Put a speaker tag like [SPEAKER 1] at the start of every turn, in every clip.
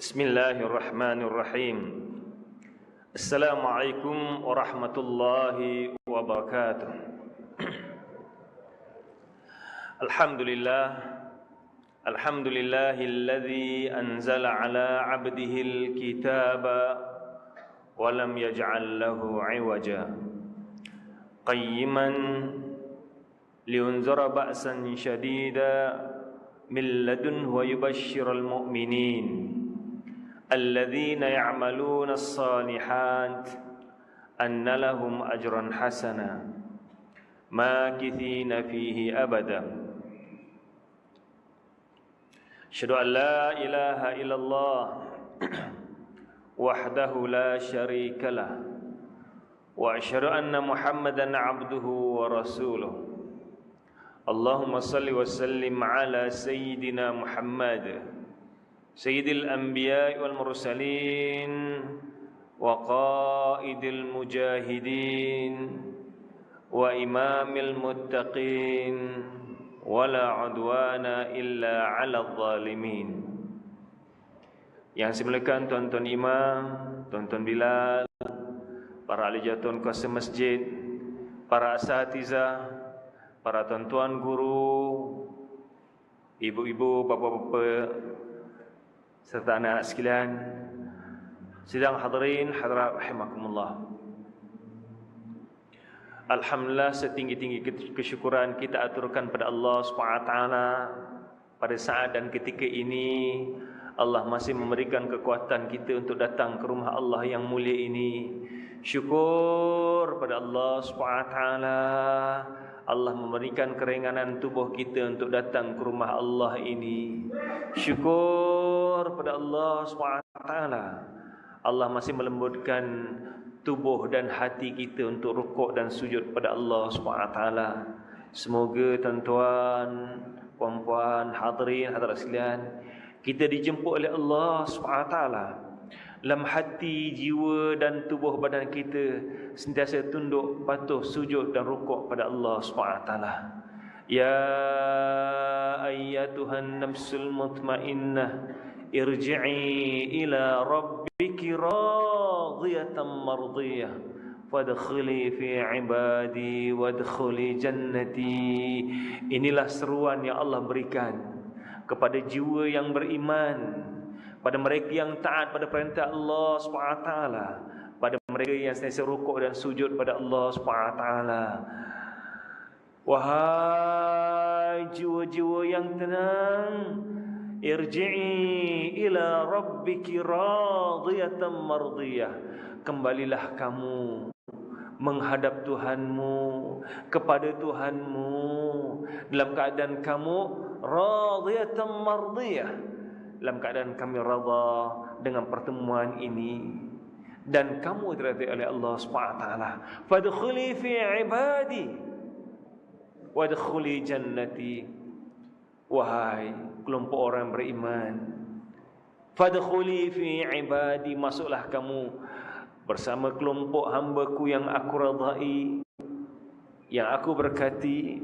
[SPEAKER 1] Bismillahirrahmanirrahim. Assalamualaikum warahmatullahi wabarakatuh. Alhamdulillahilladzi anzala ala 'abdihil kitaba wa lam yaj'al lahu 'iwaja qayyiman liyunzira ba'san syadida min ladunhu wa yubashshiral mu'minin الذين يعملون الصالحات أن لهم أجرا حسنا ماكثين فيه أبدا أشهد أن لا إله إلا الله وحده لا شريك له وأشهد أن محمدا عبده ورسوله اللهم صل وسلم على سيدنا محمد سيد الأنبياء والمرسلين وقائد المجاهدين وإمام المتقين ولا عدوان إلا على الظالمين. Yang saya muliakan tuan-tuan imam, tuan-tuan Bilal, para ahli jatuh kuasa masjid, para asatizah, para tuan-tuan guru, ibu-ibu, bapa-bapa serta anak sekalian, sidang hadirin hadirat rahimakumullah. Alhamdulillah, setinggi-tinggi kesyukuran kita aturkan pada Allah SWT. Pada saat dan ketika ini Allah masih memberikan kekuatan kita untuk datang ke rumah Allah yang mulia ini. Syukur pada Allah SWT. Allah memberikan keringanan tubuh kita untuk datang ke rumah Allah ini. Syukur pada Allah SWT. Allah masih melembutkan tubuh dan hati kita untuk rukuk dan sujud pada Allah SWT. Semoga tuan-tuan, puan-puan, hadirin, hadirat sekalian, kita dijemput oleh Allah SWT. Dalam hati, jiwa dan tubuh badan kita sentiasa tunduk, patuh, sujud dan rukuk pada Allah SWT. Ya ayyatuhan nafsul mutmainnah, irji'i ila rabbiki radiyatan mardiyah, fadkhuli fi ibadi wadkhuli jannati. Inilah seruan yang Allah berikan kepada jiwa yang beriman, pada mereka yang taat pada perintah Allah SWT, pada mereka yang sentiasa rukuk dan sujud pada Allah SWT. Wahai jiwa-jiwa yang tenang, irji'i ila rabbiki radiyatan mardiyah, kembalilah kamu menghadap Tuhanmu, kepada Tuhanmu dalam keadaan kamu radiyatan mardiyah, dalam keadaan kami radha dengan pertemuan ini, dan kamu diridai oleh Allah SWT. Fadkhuli fi ibadi wadkhuli jannati. Wahai kelompok orang beriman, fadkhuli fi ibadi, masuklah kamu bersama kelompok hamba-Ku yang aku radai, yang aku berkati.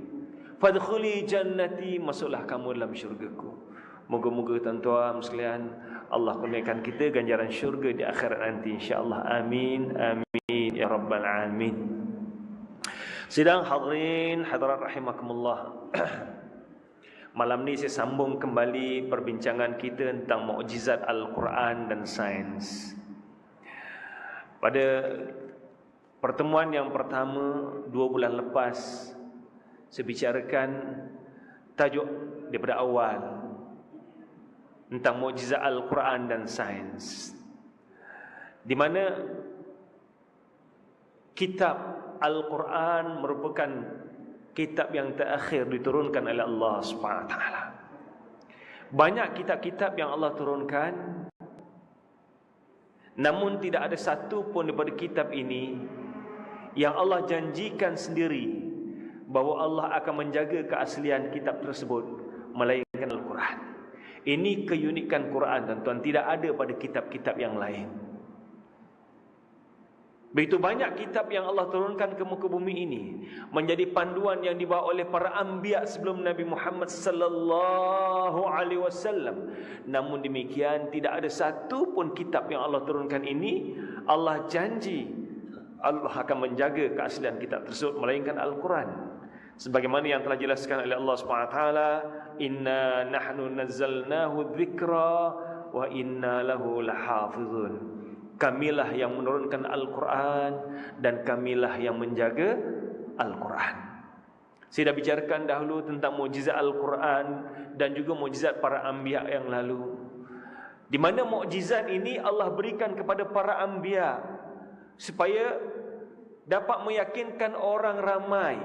[SPEAKER 1] Fadkhuli jannati, masuklah kamu dalam syurga-Ku. Moga-moga tuan-tuan sekalian, Allah kurniakan kita ganjaran syurga di akhirat nanti, insya-Allah. Amin amin ya rabbal alamin. Sidang hadirin hadirat rahimakumullah. Malam ni saya sambung kembali perbincangan kita tentang mukjizat Al-Quran dan sains. Pada pertemuan yang pertama 2 bulan lepas, saya bicarakan tajuk daripada awal tentang mukjizat Al-Quran dan sains, di mana kitab Al-Quran merupakan kitab yang terakhir diturunkan oleh Allah SWT. Banyak kitab-kitab yang Allah turunkan, namun tidak ada satu pun daripada kitab ini yang Allah janjikan sendiri bahawa Allah akan menjaga keaslian kitab tersebut, melainkan Al-Quran. Ini keunikan Quran, tuan-tuan, tidak ada pada kitab-kitab yang lain. Begitu banyak kitab yang Allah turunkan ke muka bumi ini, menjadi panduan yang dibawa oleh para anbiya sebelum Nabi Muhammad sallallahu alaihi wasallam. Namun demikian, tidak ada satu pun kitab yang Allah turunkan ini Allah janji Allah akan menjaga keaslian kitab tersebut, melainkan Al-Quran. Sebagaimana yang telah dijelaskan oleh Allah SWT, inna nahnu nazzalnahu dzikra wa inna lahu lahafizun. Kamilah yang menurunkan Al-Quran dan kamilah yang menjaga Al-Quran. Saya dah bicarakan dahulu tentang mukjizat Al-Quran dan juga mukjizat para anbiya yang lalu, di mana mukjizat ini Allah berikan kepada para anbiya supaya dapat meyakinkan orang ramai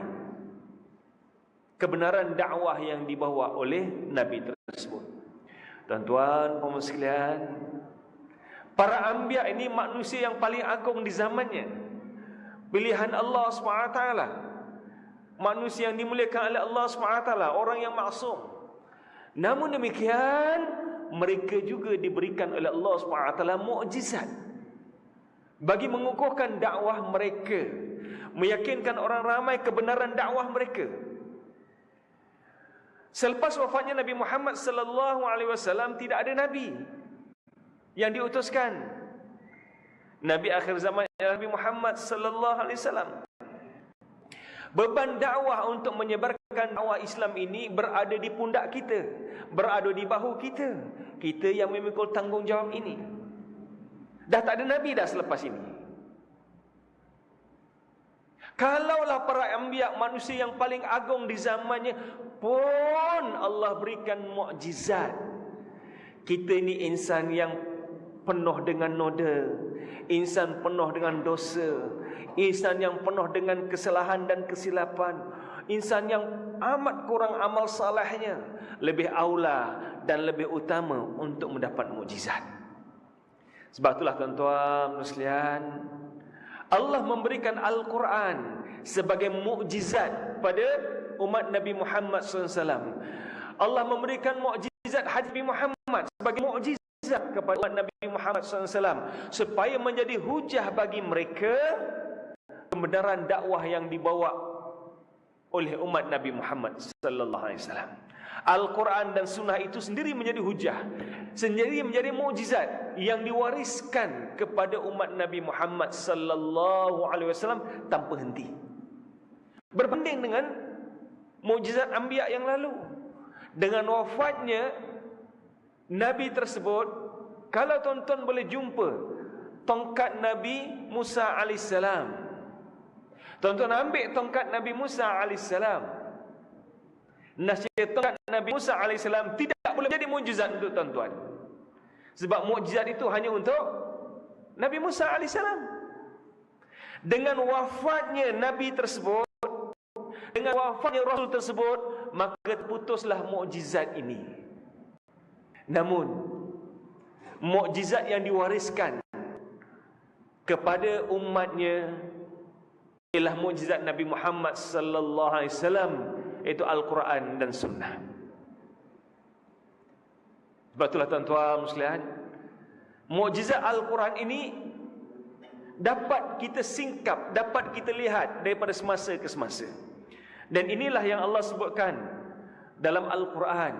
[SPEAKER 1] kebenaran dakwah yang dibawa oleh Nabi tersebut. Tuan-tuan, kaum sekalian, para anbiya ini manusia yang paling agung di zamannya, pilihan Allah SWT, manusia yang dimuliakan oleh Allah SWT, orang yang maksum. Namun demikian, mereka juga diberikan oleh Allah SWT mukjizat bagi mengukuhkan dakwah mereka, meyakinkan orang ramai kebenaran dakwah mereka. Selepas wafatnya Nabi Muhammad sallallahu alaihi wasallam, tidak ada nabi yang diutuskan. Nabi akhir zaman Nabi Muhammad sallallahu alaihi wasallam. Beban dakwah untuk menyebarkan dakwah Islam ini berada di pundak kita, berada di bahu kita. Kita yang memikul tanggungjawab ini. Dah tak ada nabi dah selepas ini. Kalaulah para anbiya, manusia yang paling agung di zamannya pun Allah berikan mukjizat, kita ini insan yang penuh dengan noda, insan penuh dengan dosa, insan yang penuh dengan kesalahan dan kesilapan, insan yang amat kurang amal salehnya, lebih aula dan lebih utama untuk mendapat mukjizat. Sebab itulah tuan-tuan sekalian, Allah memberikan Al-Quran sebagai mukjizat pada umat Nabi Muhammad SAW. Allah memberikan mukjizat hadis Nabi Muhammad sebagai mukjizat kepada umat Nabi Muhammad SAW, supaya menjadi hujah bagi mereka kebenaran dakwah yang dibawa oleh umat Nabi Muhammad SAW. Al-Quran dan Sunnah itu sendiri menjadi hujah, sendiri menjadi mukjizat yang diwariskan kepada umat Nabi Muhammad sallallahu alaihi wasallam tanpa henti. Berbanding dengan mukjizat anbiya yang lalu, dengan wafatnya Nabi tersebut, kalau tuan-tuan boleh jumpa tongkat Nabi Musa alaihissalam, tuan-tuan ambil tongkat Nabi Musa alaihissalam, nasihat tongkat Nabi Musa alaihissalam tidak boleh menjadi mukjizat untuk tuan-tuan, sebab mukjizat itu hanya untuk Nabi Musa alaihissalam. Dengan wafatnya Nabi tersebut, dengan wafatnya Rasul tersebut, maka putuslah mukjizat ini. Namun mukjizat yang diwariskan kepada umatnya ialah mukjizat Nabi Muhammad sallallahu alaihi wasallam, iaitu Al-Quran dan Sunnah. Sebab itulah tuan-tuan sekalian, mukjizat Al-Quran ini dapat kita singkap, dapat kita lihat daripada semasa ke semasa. Dan inilah yang Allah sebutkan dalam Al-Quran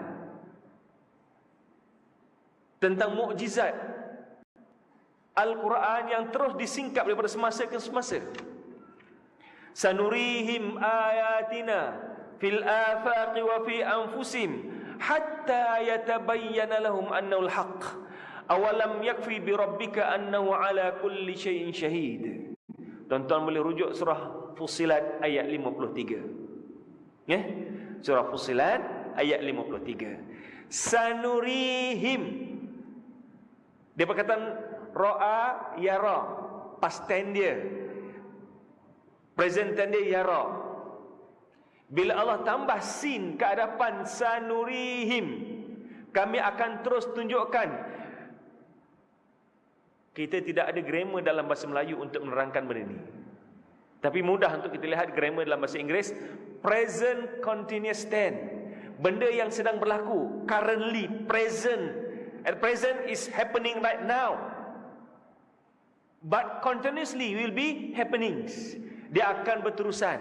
[SPEAKER 1] tentang mukjizat Al-Quran yang terus disingkap daripada semasa ke semasa. Sanurihim ayatina fil afaqi wa fi anfusihim hatta yatabayyana lahum annahu al-haq awalam yakfi bi rabbika annahu ala kulli syai'in syahid. Tuan-tuan boleh rujuk surah Fussilat ayat 53. Ya? Surah Fussilat ayat 53. Sanurihim, dia perkataan ra'a yara, past tense dia, present tense dia yara. Bila Allah tambah sin ke hadapan sanurihim, kami akan terus tunjukkan. Kita tidak ada grammar dalam bahasa Melayu untuk menerangkan benda ini, tapi mudah untuk kita lihat grammar dalam bahasa Inggeris. Present continuous tense, benda yang sedang berlaku, currently, present. At present is happening right now. but continuously will be happenings. Dia akan berterusan.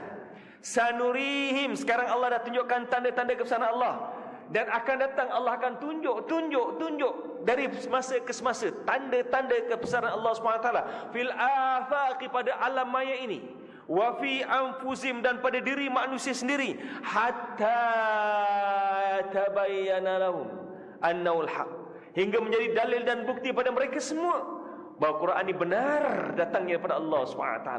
[SPEAKER 1] Sanurihim, sekarang Allah dah tunjukkan tanda-tanda kebesaran Allah, dan akan datang Allah akan tunjuk dari semasa ke semasa tanda-tanda kebesaran Allah SWT fil afaqi, pada alam maya ini, wa fi anfusim, dan pada diri manusia sendiri, hatta tabayyana lahum annahu al-haq, hingga menjadi dalil dan bukti pada mereka semua bahawa Quran ini benar datangnya daripada Allah SWT.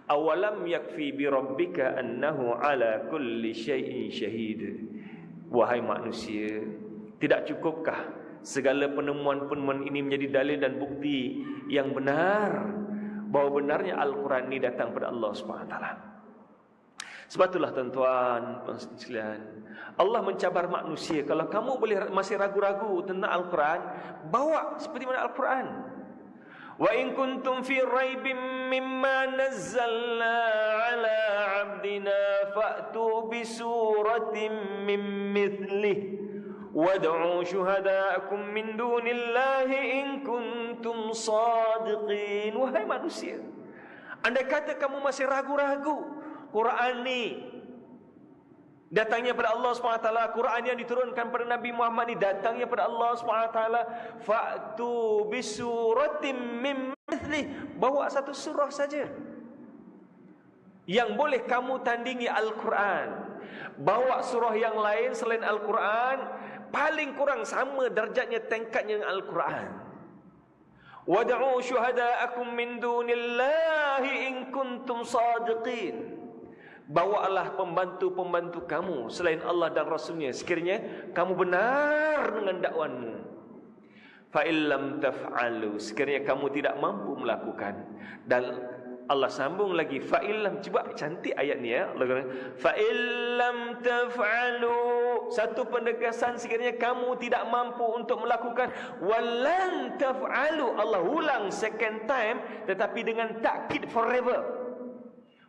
[SPEAKER 1] Awalam yakfi bi rabbika annahu ala kulli syai'in syahid. Wahai manusia, tidak cukupkah segala penemuan-penemuan ini menjadi dalil dan bukti yang benar bahawa benarnya Al-Quran ini datang pada Allah SWT. Sebab itulah tuan-tuan sekalian, Allah mencabar manusia. Kalau kamu boleh masih ragu-ragu tentang Al-Quran, bawa seperti mana Al-Quran. Wa in kuntum fi raibim mimma nazzalna ala abdina fa'tu bi suratin min mithlih wad'u syuhada'akum min dunillahi in kuntum sadiqin. Wahai manusia, andai kata kamu masih ragu-ragu, Quran ni datangnya pada Allah SWT, Quran yang diturunkan pada Nabi Muhammad ni datangnya pada Allah SWT, fa'tu bisuratim min mithlih, bawa satu surah saja yang boleh kamu tandingi Al-Quran. Bawa surah yang lain selain Al-Quran, paling kurang sama darjatnya, tingkatnya dengan Al-Quran. Wad'u syuhada'akum min dunillahi in kuntum sadiqin. Bawalah pembantu-pembantu kamu selain Allah dan Rasulnya sekiranya kamu benar dengan dakwanmu. Fa illam taf'alu, sekiranya kamu tidak mampu melakukan. Dan Allah sambung lagi, fa illam, cuba cantik ayat ni ya. Allah kata fa illam taf'alu, satu penegasan sekiranya kamu tidak mampu untuk melakukan. Walan taf'alu, Allah ulang second time tetapi dengan takkid forever.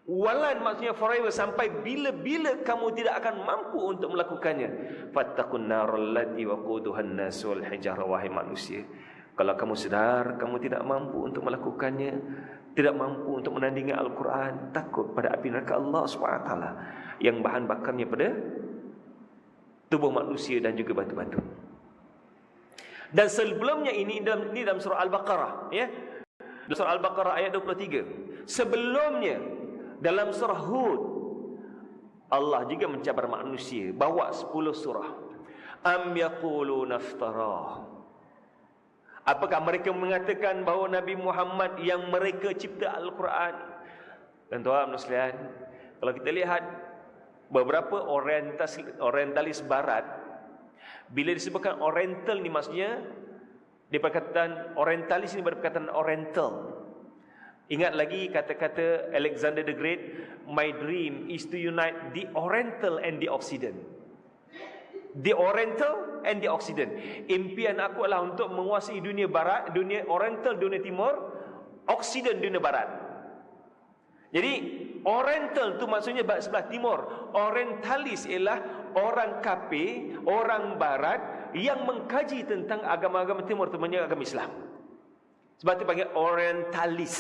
[SPEAKER 1] Walan maksudnya forever, sampai bila-bila kamu tidak akan mampu untuk melakukannya. Fattaqun narul lati waquduhan nas wal hijarah. Wahai manusia, kalau kamu sedar kamu tidak mampu untuk melakukannya, tidak mampu untuk menandingi Al-Quran, takut pada api neraka Allah SWT yang bahan bakarnya pada tubuh manusia dan juga batu-batu. Dan sebelumnya ini dalam surah Al-Baqarah ya. Dalam surah Al-Baqarah ayat 23. Sebelumnya dalam surah Hud, Allah juga mencabar manusia, bawa 10 surah. Am yaquluna iftarah, apakah mereka mengatakan bahawa Nabi Muhammad yang mereka cipta Al-Quran? Tuan-tuan sekalian, kalau kita lihat beberapa orientalis barat, bila disebutkan oriental ni maksudnya di perkataan orientalis ini berperkataan oriental. Ingat lagi kata-kata Alexander the Great, my dream is to unite the Oriental and the Occident. The Oriental and the Occident. Impian aku adalah untuk menguasai dunia barat, dunia Oriental, dunia timur, Occident, dunia barat. Jadi Oriental tu maksudnya sebelah timur. Orientalis ialah orang kafir, orang barat yang mengkaji tentang agama-agama timur, terutamanya agama Islam. Sebab itu panggil orientalis.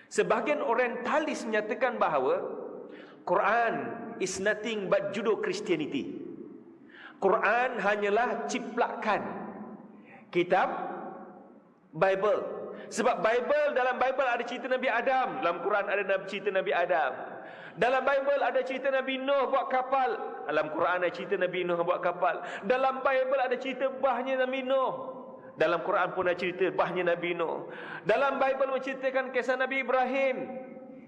[SPEAKER 1] Sebahagian orientalis menyatakan bahawa Quran is nothing but judo Christianity. Quran hanyalah ciplakan kitab Bible. Sebab dalam Bible ada cerita Nabi Adam, dalam Quran ada cerita Nabi Adam. Dalam Bible ada cerita Nabi Nuh buat kapal, dalam Quran ada cerita Nabi Nuh buat kapal. Dalam Bible ada cerita bahnya Nabi Nuh, dalam Quran pun ada cerita bahnya Nabi Nuh. Dalam Bible menceritakan kisah Nabi Ibrahim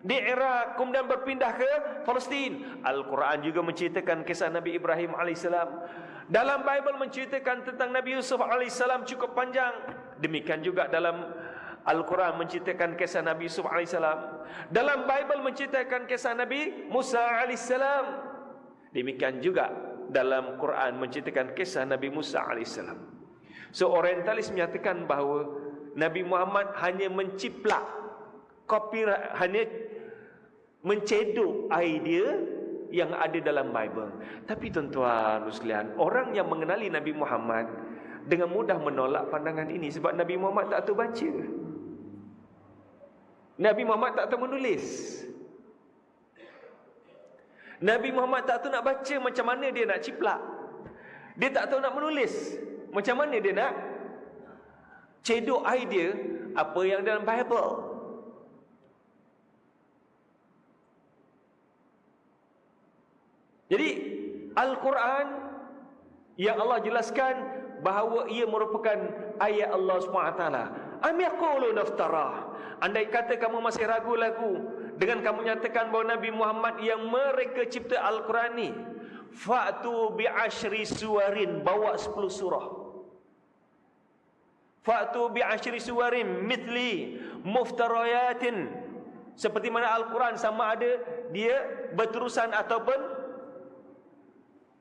[SPEAKER 1] di Iraq kemudian berpindah ke Palestin. Al-Quran juga menceritakan kisah Nabi Ibrahim AS. Dalam Bible menceritakan tentang Nabi Yusuf AS cukup panjang. Demikian juga dalam Al-Quran menceritakan kisah Nabi Yusuf AS. Dalam Bible menceritakan kisah Nabi Musa AS. Demikian juga dalam Quran menceritakan kisah Nabi Musa AS. So orientalis menyatakan bahawa Nabi Muhammad hanya menciplak, copyright, hanya mencedok idea yang ada dalam Bible. Tapi tuan-tuan sekalian, orang yang mengenali Nabi Muhammad dengan mudah menolak pandangan ini sebab Nabi Muhammad tak tahu baca. Nabi Muhammad tak tahu menulis. Nabi Muhammad tak tahu nak baca, macam mana dia nak ciplak. Dia tak tahu nak menulis, macam mana dia nak cedok idea apa yang dalam Bible. Jadi Al-Quran yang Allah jelaskan bahawa ia merupakan ayat Allah SWT. Am yaquluna iftarah. Andai kata kamu masih ragu-ragu dengan kamu nyatakan bahawa Nabi Muhammad yang mereka cipta Al-Quran ni, fa'tu bi'ashri suwarin, bawa 10 surah. Fa'tu bi'ashri suwarin mithli muftarayatin, seperti mana Al-Quran sama ada dia berterusan ataupun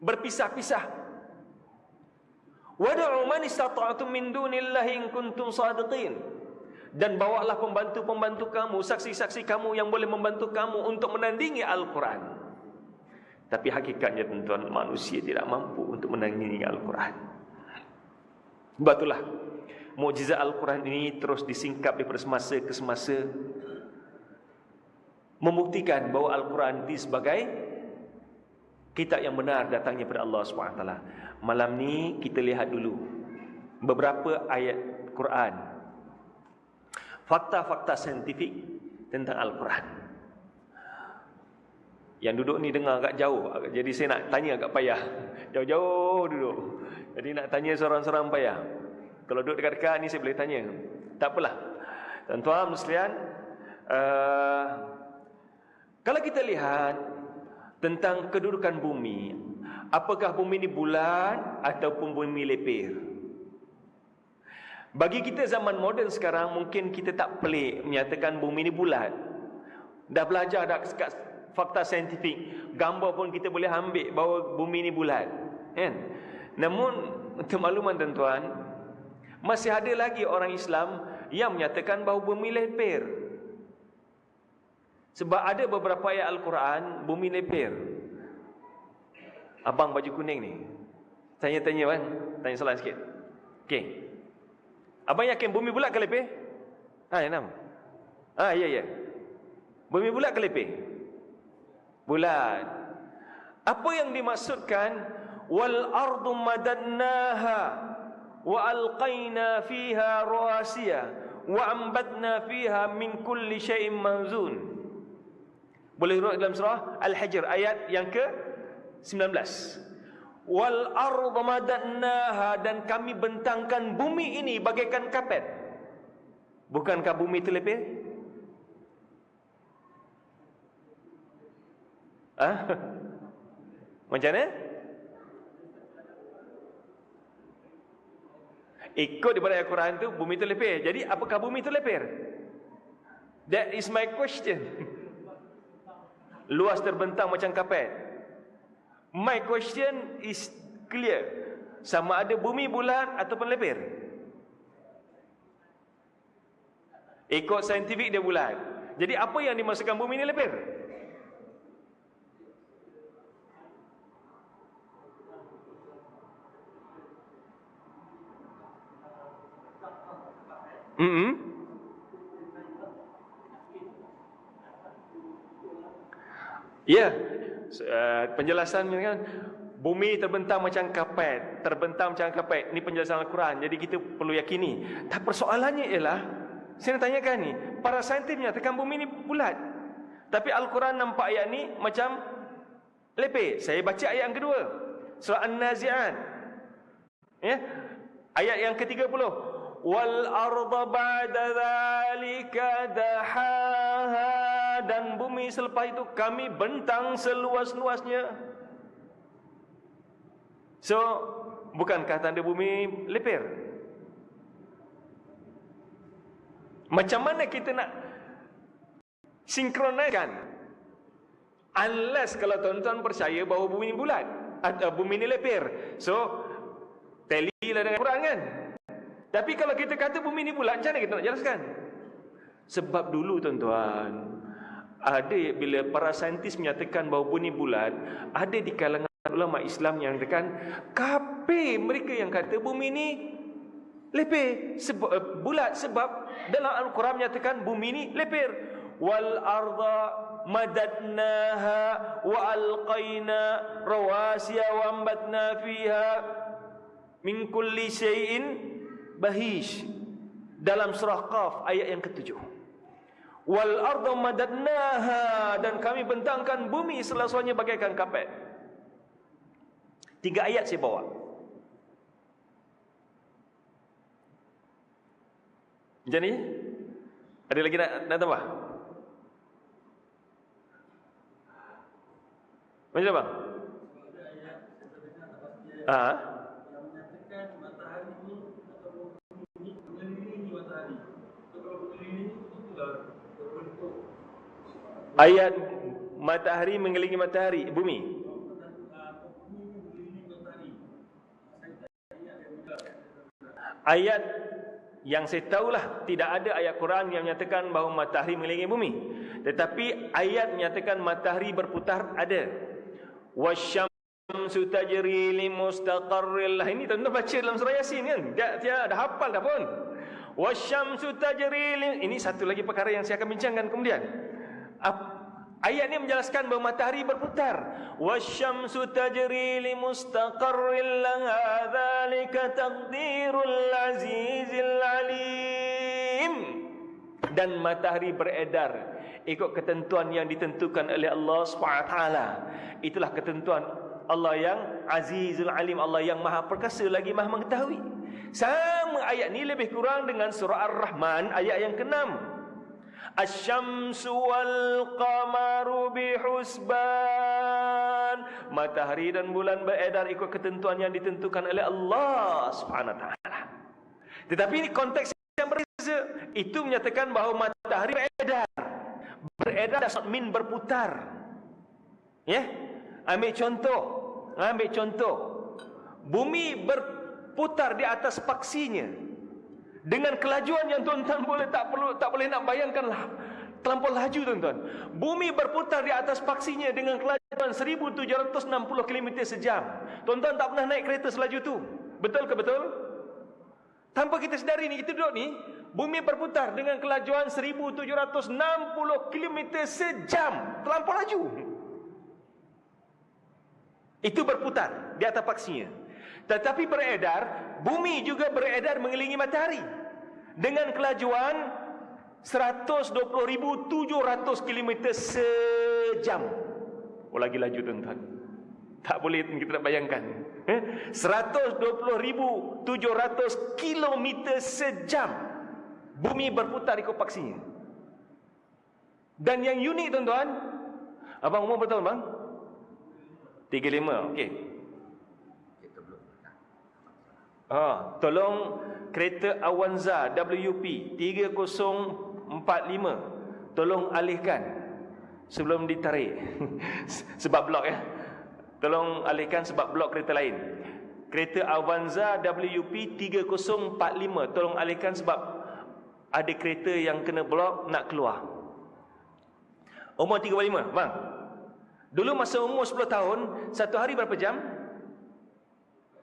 [SPEAKER 1] berpisah-pisah. Wad'u man istata'tum min dunillahi in kuntum shadiqin. Dan bawalah pembantu-pembantu kamu, saksi-saksi kamu yang boleh membantu kamu untuk menandingi Al-Quran. Tapi hakikatnya tuan-tuan, manusia tidak mampu untuk menandingi Al-Quran. Sebab itulah mukjizat Al-Quran ini terus disingkap daripada semasa ke semasa, membuktikan bahawa Al-Quran itu sebagai kitab yang benar datangnya daripada Allah SWT. Malam ni kita lihat dulu beberapa ayat Quran, fakta-fakta saintifik tentang Al-Quran. Yang duduk ni dengar agak jauh, jadi saya nak tanya agak payah. Jauh-jauh duduk, jadi nak tanya seorang-seorang payah. Kalau duduk dekat-dekat ni saya boleh tanya, tak apalah. Tuan-tuan sekalian, kalau kita lihat tentang kedudukan bumi, apakah bumi ini bulat ataupun bumi lepir? Bagi kita zaman moden sekarang, mungkin kita tak pelik menyatakan bumi ini bulat. Dah belajar dah fakta saintifik, gambar pun kita boleh ambil bahawa bumi ini bulat, kan? Namun untuk makluman tuan-tuan, masih ada lagi orang Islam yang menyatakan bahawa bumi lepir. Sebab ada beberapa ayat Al-Quran bumi lepir. Abang baju kuning ni, tanya-tanya kan, tanya soalan sikit. Okey, abang yakin bumi bulat ke lepir? Ya, nama. Ya. Bumi bulat ke lepir? Bulat. Apa yang dimaksudkan wal ardu madadnaha wa alqaina fiha rawasiya wa ambatna fiha min kulli syai'in manzun? Boleh tengok dalam surah Al-Hijr ayat yang ke-19. Wal ardu madadnaha, dan kami bentangkan bumi ini bagaikan kapet. Bukankah bumi itu lepir? Macam mana? Ikut daripada Al-Quran tu bumi itu lepir. Jadi apakah bumi itu lepir? That is my question. Luas terbentang macam kapet. My question is clear. Sama ada bumi bulat ataupun lepir. Ikut saintifik dia bulat. Jadi apa yang dimaksudkan bumi ini lepir? Ya, penjelasan kan, bumi terbentang macam kapet, ini penjelasan Al-Quran. Jadi kita perlu yakini. Tapi persoalannya ialah, saya nak tanyakan ni, para saintis menyatakan bumi ni bulat, tapi Al-Quran nampak ayat ni macam lepir. Saya baca ayat yang kedua, surah An-Nazi'at, ya, ayat yang ke-30. Wal arda ba'da dzalika dahaha, dan bumi selepas itu kami bentang seluas-luasnya. So, bukankah tanda bumi lepir? Macam mana kita nak sinkronkan? Unless kalau tuan-tuan percaya bahawa bumi ini bulat atau bumi ini lepir, so tally lah dengan Quran kan? Tapi kalau kita kata bumi ini bulat, macam mana kita nak jelaskan? Sebab dulu tuan-tuan, ada bila para saintis menyatakan bahawa bumi bulat, ada di kalangan ulama Islam yang mengatakan kafir mereka yang kata bumi ini lepir, bulat, sebab dalam Al-Quran menyatakan bumi ini lepir. wal arda madadnaha wa alqaina rawasiya wa ambatna fiha min kulli syai'in bahish. Dalam surah Qaf ayat yang ke-7. Wal arda madadnaha, dan kami bentangkan bumi sela-selanya bagaikan kapet. 3 ayat saya bawa. Macam ni? Ada lagi nak tambah? Macam mana bang? Ayat matahari mengelilingi matahari, bumi. Ayat yang saya tahulah, tidak ada ayat Quran yang menyatakan bahawa matahari mengelilingi bumi. Tetapi ayat menyatakan matahari berputar ada. Wasyamsu tajri limustaqarril lah. Ini tuan-tuan baca dalam surah Yasin kan? Dia dah hafal dah pun. Wasyamsu tajri, ini satu lagi perkara yang saya akan bincangkan kemudian. Ayat ini menjelaskan bahawa matahari berputar. Wasyamsu tajri limustaqarril laha dzalika taqdirul azizil alim. Dan matahari beredar ikut ketentuan yang ditentukan oleh Allah SWT. Itulah ketentuan Allah yang Azizul Alim, Allah yang Maha Perkasa lagi Maha Mengetahui. Sama ayat ni lebih kurang dengan surah Ar-Rahman ayat yang ke-6. Asy-syamsu wal qamaru bihusban. Matahari dan bulan beredar ikut ketentuan yang ditentukan oleh Allah Subhanahu wa taala. Tetapi ini konteks yang berbeza. Itu menyatakan bahawa matahari beredar. Beredar min berputar. Ya? Ambil contoh. Bumi berputar di atas paksinya dengan kelajuan yang tuan-tuan tak boleh nak bayangkanlah, terlampau laju tuan-tuan. Bumi berputar di atas paksinya dengan kelajuan 1760 km sejam. Tuan-tuan tak pernah naik kereta selaju tu. Betul ke betul? Tanpa kita sedari ni, kita duduk ni, bumi berputar dengan kelajuan 1760 km sejam. Terlampau laju. Itu berputar di atas paksinya. Tetapi beredar, bumi juga beredar mengelilingi matahari dengan kelajuan 120,700 km sejam. Oh, lagi laju tuan-tuan. Tak boleh kita nak bayangkan. 120,700 km sejam. Bumi berputar ikut paksinya. Dan yang unik tuan-tuan, abang umur berapa tahun bang? 35, okey. Tolong kereta Avanza WP 3045 tolong alihkan sebelum ditarik. Sebab blok ya. Tolong alihkan sebab blok kereta lain. Kereta Avanza WP 3045 tolong alihkan sebab ada kereta yang kena blok nak keluar. Umur 35, bang. Dulu masa umur 10 tahun, satu hari berapa jam?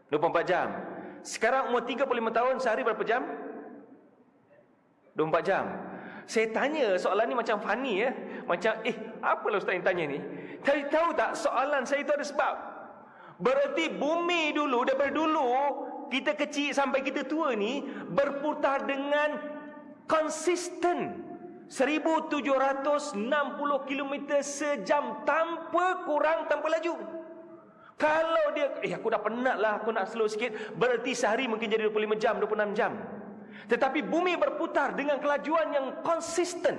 [SPEAKER 1] 24 jam. Sekarang umur 35 tahun, sehari berapa jam? 24 jam. Saya tanya soalan ni macam funny ya. Macam apalah ustaz yang tanya ni? Tapi tahu tak, soalan saya itu ada sebab. Berarti bumi dulu, daripada dulu kita kecil sampai kita tua ni berputar dengan konsisten 1760 km sejam, tanpa kurang, tanpa laju. Kalau dia, aku dah penat lah, aku nak slow sikit, berarti sehari mungkin jadi 25 jam, 26 jam. Tetapi bumi berputar dengan kelajuan yang konsisten.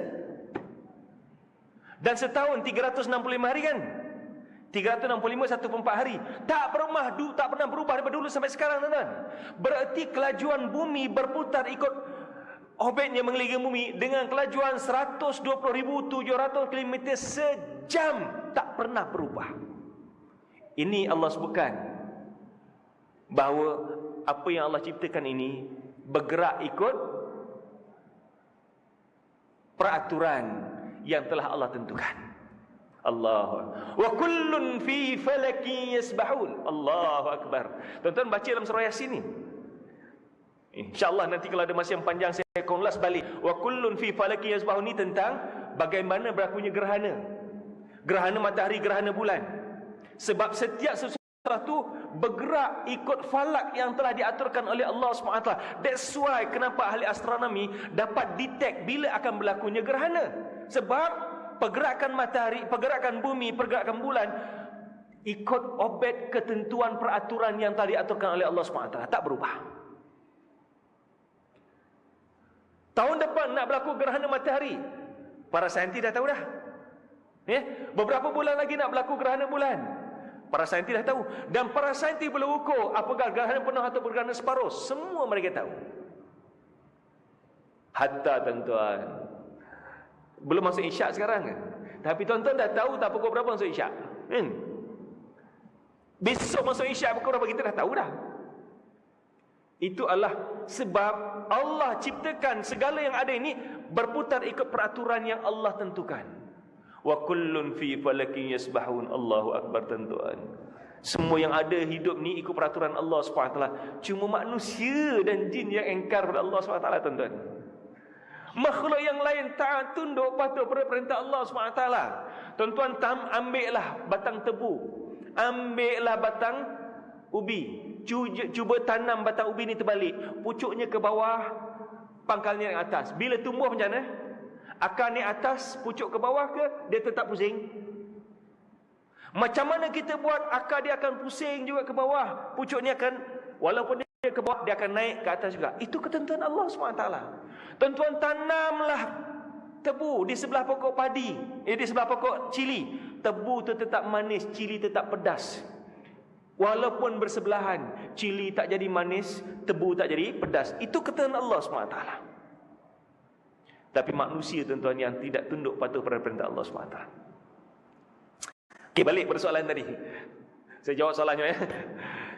[SPEAKER 1] Dan setahun 365 hari kan? 365 1/4 hari. Tak pernah berubah daripada dulu sampai sekarang tuan-tuan. Berarti kelajuan bumi berputar ikut orbitnya mengelilingi bumi dengan kelajuan 120,700 km sejam, tak pernah berubah. Ini Allah sebutkan bahawa apa yang Allah ciptakan ini bergerak ikut peraturan yang telah Allah tentukan. Allah wa kullun fi falaki yasbahun. Allahu akbar. Tuan-tuan baca dalam surah Yasin ni. InsyaAllah nanti kalau ada masa yang panjang saya akan ulas balik. Wa kullun fi falaki yasbahun ni tentang bagaimana berlakunya gerhana. Gerhana matahari, gerhana bulan. Sebab setiap sesuatu bergerak ikut falak yang telah diaturkan oleh Allah SWT. That's why kenapa ahli astronomi dapat detect bila akan berlakunya gerhana. Sebab pergerakan matahari, pergerakan bumi, pergerakan bulan ikut orbit ketentuan peraturan yang telah diaturkan oleh Allah SWT. Tak berubah. Tahun depan nak berlaku gerhana matahari. Para saintis dah tahu dah. Beberapa bulan lagi nak berlaku gerhana bulan. Para saintis dah tahu. Dan para saintis boleh ukur apakah gerhana penuh atau gerhana separuh. Semua mereka tahu. Hatta tuan-tuan, belum masuk isyak sekarang. Tapi tuan-tuan dah tahu tak pukul berapa masuk isyak. Besok masuk isyak pukul berapa kita dah tahu dah. Itu adalah sebab Allah ciptakan segala yang ada ini berputar ikut peraturan yang Allah tentukan. Wa kullun fi falakin yasbahun. Allahu akbar tuan-tuan. Semua yang ada hidup ni ikut peraturan Allah SWT. Cuma manusia dan jin yang engkar pada Allah SWT tuan-tuan. Makhluk yang lain taat tunduk patuh pada perintah Allah SWT. Tuan-tuan, ambillah batang tebu, ambillah batang ubi, cuba tanam batang ubi ni terbalik, pucuknya ke bawah, pangkalnya yang atas. Bila tumbuh macam mana? Akar ni atas, pucuk ke bawah ke? Dia tetap pusing. Macam mana kita buat, akar dia akan pusing juga ke bawah, pucuk ni akan, walaupun dia ke bawah, dia akan naik ke atas juga. Itu ketentuan Allah SWT. Tuan-tuan, tanamlah tebu di sebelah pokok padi, di sebelah pokok cili. Tebu tu tetap manis, cili tetap pedas. Walaupun bersebelahan, cili tak jadi manis, tebu tak jadi pedas. Itu ketentuan Allah SWT. Tapi manusia tuan-tuan yang tidak tunduk patuh pada perintah Allah SWT. Okey, balik pada soalan tadi. Saya jawab soalannya.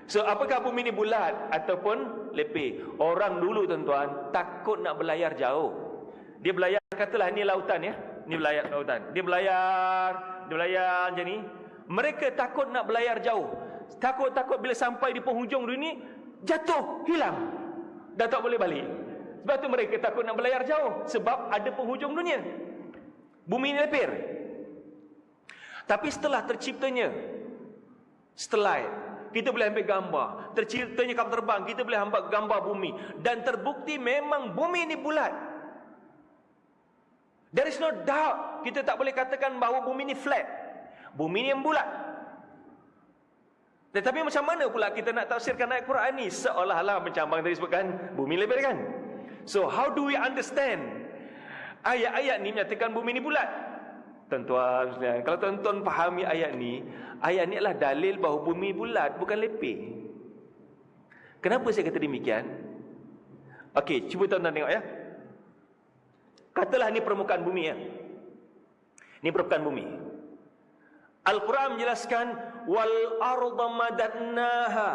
[SPEAKER 1] So, apakah bumi ini bulat ataupun lepeh? Orang dulu tuan-tuan takut nak berlayar jauh. Dia berlayar, katalah ni lautan ya. Ni berlayar lautan. Dia berlayar macam ni. Mereka takut nak berlayar jauh. Takut bila sampai di penghujung dunia jatuh, hilang. Dah tak boleh balik. Sebab tu mereka takut nak berlayar jauh. Sebab ada penghujung dunia. Bumi ini lepir. Tapi setelah terciptanya satelit, kita boleh ambil gambar. Terciptanya kapal terbang, kita boleh ambil gambar bumi. Dan terbukti memang bumi ini bulat. There is no doubt. Kita tak boleh katakan bahawa bumi ini flat. Bumi ini yang bulat. Tetapi macam mana pula kita nak tafsirkan ayat Quran ni? Seolah-olah macam abang tadi sebutkan, bumi lepir kan? So how do we understand ayat-ayat ni menyatakan bumi ni bulat? Tuan-tuan, kalau tuan-tuan fahami ayat ni adalah dalil bahawa bumi bulat, bukan lepeh. Kenapa saya kata demikian? Okey, cuba tuan-tuan tengok ya. Katalah ni permukaan bumi ya. Ni permukaan bumi. Al-Quran menjelaskan wal arda madatnaha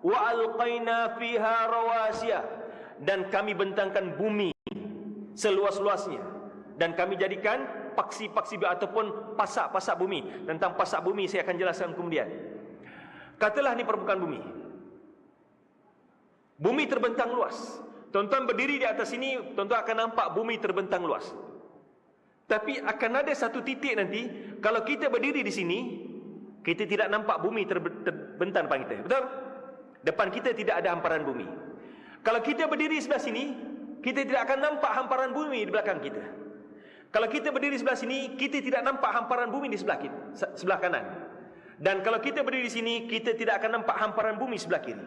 [SPEAKER 1] wa alqaina fiha rawasiya. Dan kami bentangkan bumi seluas-luasnya, dan kami jadikan paksi-paksi ataupun pasak-pasak bumi. Tentang pasak bumi saya akan jelaskan kemudian. Katalah ni permukaan bumi. Bumi terbentang luas. Tuan-tuan berdiri di atas sini, tuan-tuan akan nampak bumi terbentang luas. Tapi akan ada satu titik nanti, kalau kita berdiri di sini, kita tidak nampak bumi terbentang depan kita. Betul? Depan kita tidak ada hamparan bumi. Kalau kita berdiri sebelah sini, kita tidak akan nampak hamparan bumi di belakang kita. Kalau kita berdiri sebelah sini, kita tidak nampak hamparan bumi di sebelah kita, sebelah kanan. Dan kalau kita berdiri di sini, kita tidak akan nampak hamparan bumi sebelah kiri.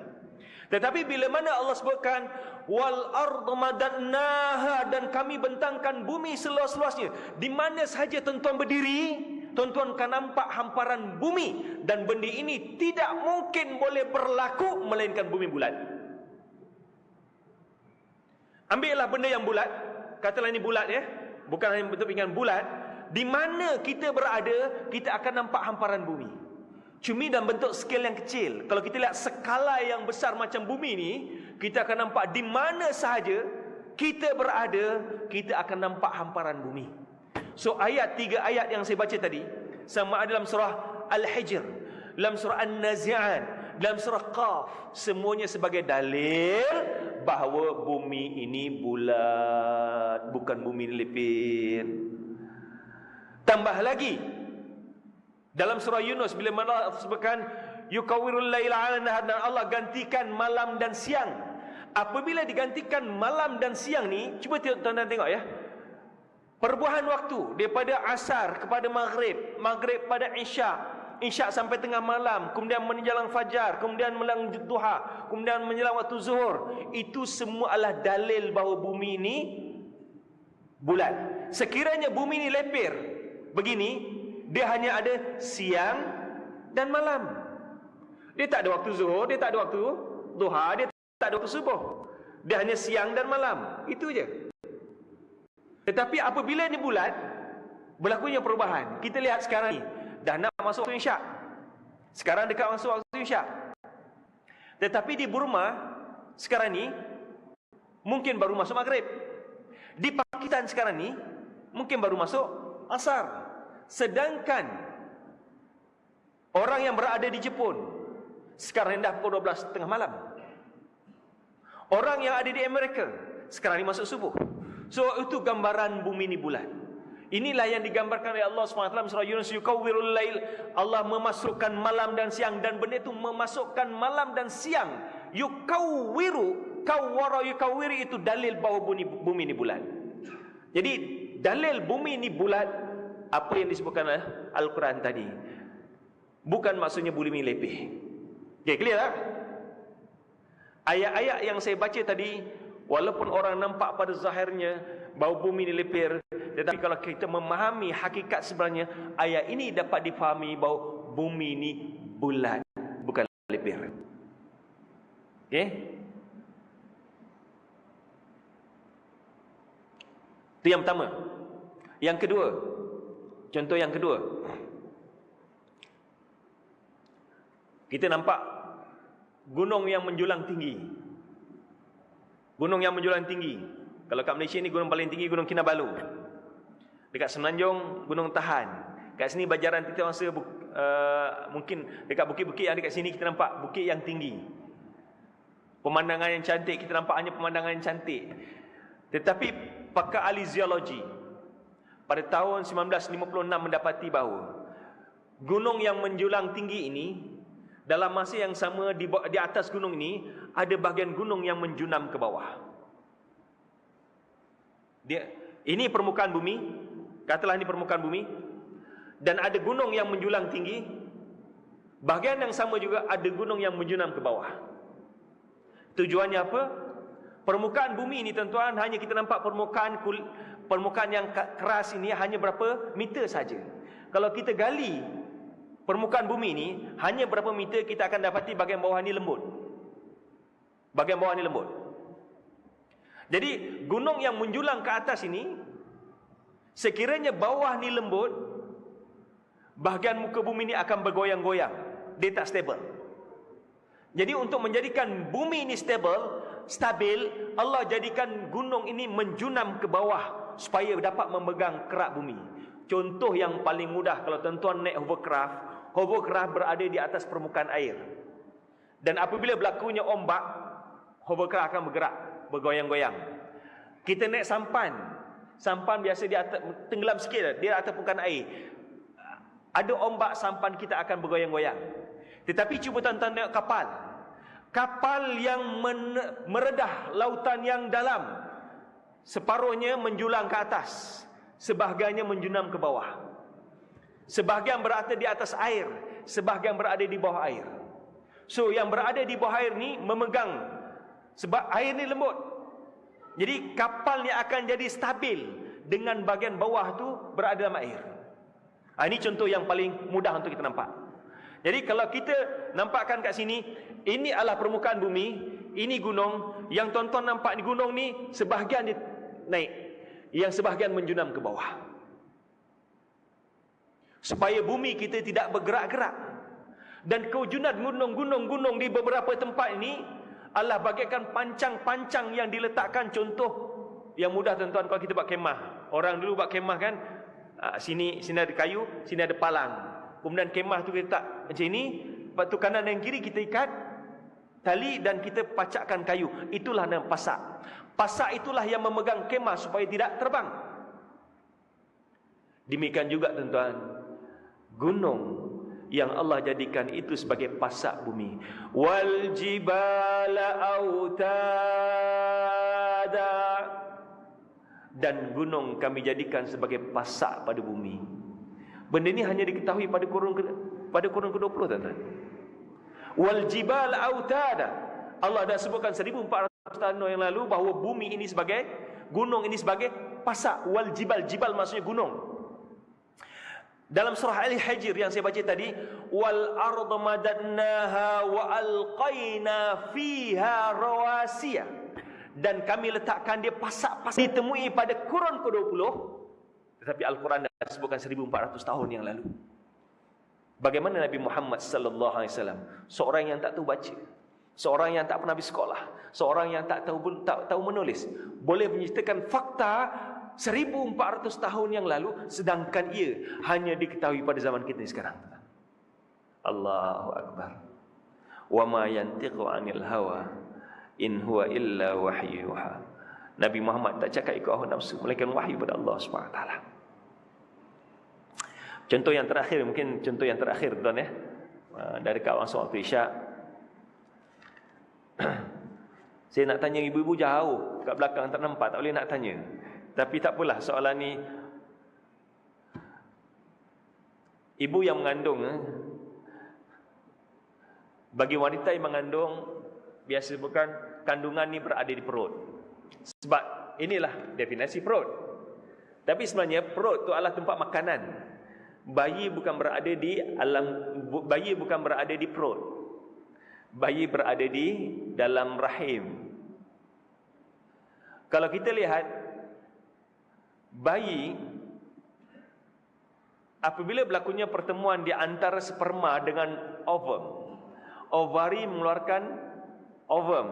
[SPEAKER 1] Tetapi bila mana Allah sebutkan wal ardu madannaha, dan kami bentangkan bumi seluas-luasnya, di mana sahaja tuan-tuan berdiri, tuan-tuan akan nampak hamparan bumi. Dan benda ini tidak mungkin boleh berlaku melainkan bumi bulat. Ambillah benda yang bulat, katalah ini bulat ya, bukan hanya bentuk pinggan bulat. Di mana kita berada, kita akan nampak hamparan bumi. Cuma dalam bentuk skala yang kecil. Kalau kita lihat skala yang besar macam bumi ni, kita akan nampak di mana sahaja kita berada, kita akan nampak hamparan bumi. So tiga ayat yang saya baca tadi, sama ada dalam surah Al-Hijr, dalam surah An-Nazi'at, dalam surah Qaf, semuanya sebagai dalil bahawa bumi ini bulat, bukan bumi ini lepir. Tambah lagi dalam surah Yunus bila Allah sebutkan yukawwirul laila 'ala nahar, dan Allah gantikan malam dan siang. Apabila digantikan malam dan siang ni, cuba tuan-tuan tengok ya. Perubahan waktu daripada asar kepada maghrib, maghrib pada isyak, isyak sampai tengah malam, kemudian menjelang fajar, kemudian menjelang duha, kemudian menjelang waktu zuhur. Itu semua adalah dalil bahawa bumi ini bulat. Sekiranya bumi ini lepir begini, dia hanya ada siang dan malam. Dia tak ada waktu zuhur, dia tak ada waktu duha, dia tak ada waktu subuh. Dia hanya siang dan malam. Itu je. Tetapi apabila ini bulat, berlakunya perubahan. Kita lihat sekarang ni, dah nak masuk waktu isyak. Sekarang dekat masuk waktu isyak. Tetapi di Burma sekarang ni mungkin baru masuk maghrib. Di Pakistan sekarang ni mungkin baru masuk asar. Sedangkan orang yang berada di Jepun sekarang dah pukul 12 tengah malam. Orang yang ada di Amerika sekarang ni masuk subuh. So itu gambaran bumi ni bulat. Inilah yang digambarkan oleh Allah SWT surah Yunus, yukawwirul lail. Allah memasukkan malam dan siang, dan benda itu memasukkan malam dan siang. Yukawwiru, kawwara yukawwiri, itu dalil bahawa bumi ni bulat. Jadi dalil bumi ni bulat, apa yang disebutkan oleh Al-Quran tadi, bukan maksudnya bumi lepeh. Okay, clear tak? Ayat-ayat yang saya baca tadi, walaupun orang nampak pada zahirnya bahawa bumi ini lepir, tetapi kalau kita memahami hakikat sebenarnya, ayat ini dapat difahami bahawa bumi ini bulat, bukan lepir. Okey? Itu yang pertama. Yang kedua, contoh yang kedua, kita nampak gunung yang menjulang tinggi. Gunung yang menjulang tinggi. Kalau kat Malaysia ni gunung paling tinggi Gunung Kinabalu. Dekat Semenanjung Gunung Tahan. Kat sini Bajaran Titah Wangsa, mungkin dekat bukit-bukit yang dekat sini kita nampak bukit yang tinggi. Pemandangan yang cantik, kita nampak hanya pemandangan yang cantik. Tetapi pakar ahli geologi pada tahun 1956 mendapati bahawa gunung yang menjulang tinggi ini, dalam masa yang sama di atas gunung ini ada bahagian gunung yang menjunam ke bawah. Ini permukaan bumi, katalah ini permukaan bumi, dan ada gunung yang menjulang tinggi. Bahagian yang sama juga ada gunung yang menjunam ke bawah. Tujuannya apa? Permukaan bumi ini tuan-tuan, hanya kita nampak permukaan yang keras ini hanya berapa meter saja. Kalau kita gali permukaan bumi ini hanya berapa meter, kita akan dapati bahagian bawah ni lembut. Bahagian bawah ni lembut. Jadi gunung yang menjulang ke atas ini, sekiranya bawah ni lembut, bahagian muka bumi ini akan bergoyang-goyang. Dia tak stabil. Jadi untuk menjadikan bumi ini stabil, Allah jadikan gunung ini menjunam ke bawah supaya dapat memegang kerak bumi. Contoh yang paling mudah, kalau tuan-tuan naik hovercraft berada di atas permukaan air. Dan apabila berlakunya ombak, hovercraft akan bergerak, bergoyang-goyang. Kita naik sampan biasa dia tenggelam sikit, dia atas permukaan air. Ada ombak, sampan kita akan bergoyang-goyang. Tetapi cuba tuan-tuan tengok kapal yang meredah lautan yang dalam, separuhnya menjulang ke atas, sebahagiannya menjunam ke bawah. Sebahagian berada di atas air, sebahagian berada di bawah air. So yang berada di bawah air ni memegang, sebab air ni lembut. Jadi kapal ni akan jadi stabil dengan bahagian bawah tu berada dalam air. Ini contoh yang paling mudah untuk kita nampak. Jadi kalau kita nampakkan kat sini, ini adalah permukaan bumi, ini gunung. Yang tuan-tuan nampak di gunung ni, sebahagian dia naik, yang sebahagian menjunam ke bawah, supaya bumi kita tidak bergerak-gerak. Dan kewujudan gunung-gunung di beberapa tempat ini adalah bagaikan pancang-pancang yang diletakkan. Contoh yang mudah tuan-tuan, kalau kita buat kemah. Orang dulu buat kemah kan, sini ada kayu, sini ada palang. Kemudian kemah tu kita letak macam ini, lepas tu kanan dan kiri kita ikat tali dan kita pacakkan kayu. Itulah nama pasak. Pasak itulah yang memegang kemah supaya tidak terbang. Demikian juga tuan-tuan, gunung yang Allah jadikan itu sebagai pasak bumi. Wal jibala autada, dan gunung kami jadikan sebagai pasak pada bumi. Benda ini hanya diketahui pada kurun ke-20, tuan-tuan. Wal jibala autada, Allah dah sebutkan 1400 tahun yang lalu bahawa bumi ini sebagai, gunung ini sebagai pasak. Wal jibal, jibal maksudnya gunung. Dalam surah Al-Hijr yang saya baca tadi, wal arda madadnaha wa alqaina fiha rawasiya, dan kami letakkan dia pasak-pasak, ditemui pada kurun ke-20, tetapi Al-Quran dah sebutkan 1400 tahun yang lalu. Bagaimana Nabi Muhammad sallallahu alaihi wasallam, seorang yang tak tahu baca, seorang yang tak pernah pergi sekolah, seorang yang tak tahu menulis, boleh menceritakan fakta 1400 tahun yang lalu, sedangkan ia hanya diketahui pada zaman kita sekarang. Allahu Akbar. Wa ma yantiqu 'anil hawa in huwa illa wahyuha. Nabi Muhammad tak cakap ikut hawa nafsu, melainkan wahyu pada Allah Subhanahu wa taala. Contoh yang terakhir, mungkin contoh yang terakhir tuan ya, dari kawan waktu Isyak. Saya nak tanya ibu-ibu jauh kat belakang, tak nampak, tak boleh nak tanya. Tapi tak apalah, soalan ni ibu yang mengandung, bagi wanita yang mengandung, biasa bukan kandungan ni berada di perut. Sebab inilah definisi perut. Tapi sebenarnya perut tu adalah tempat makanan. Bayi bukan berada di bayi bukan berada di perut. Bayi berada di dalam rahim. Kalau kita lihat bayi, apabila berlakunya pertemuan di antara sperma dengan ovum, ovari mengeluarkan ovum,